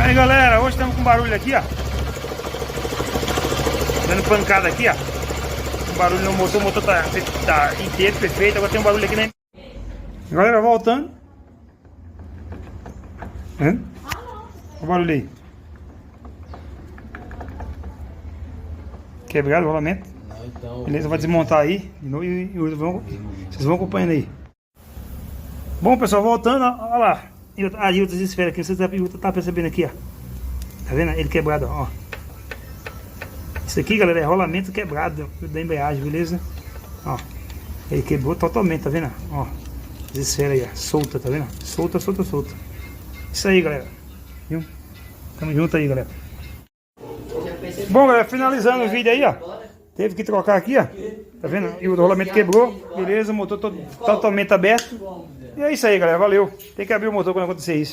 Aí galera, hoje estamos com barulho aqui, ó. Dando pancada aqui, ó. Um barulho no motor, o motor tá inteiro, perfeito. Agora tem um barulho aqui, né? Galera, voltando. Olha o barulho aí. Quebrado o rolamento. Então, Beleza, vai desmontar aí de novo e vocês vão acompanhando aí. Bom, pessoal, voltando, olha lá. A outras esferas aqui, vocês tá percebendo aqui, ó. Tá vendo? Ele quebrado, ó. Isso aqui, galera, é rolamento quebrado da embreagem, beleza? Ó. Ele quebrou totalmente, tá vendo? Ó. As esferas aí, ó. Solta, tá vendo? Solta, solta, solta. Isso aí, galera. Viu? Tamo junto aí, galera. Bom, galera, finalizando o vídeo aí, ó. Teve que trocar aqui, ó. Tá vendo? E o rolamento quebrou. Beleza, o motor totalmente aberto. E é isso aí, galera. Valeu. Tem que abrir o motor quando acontecer isso.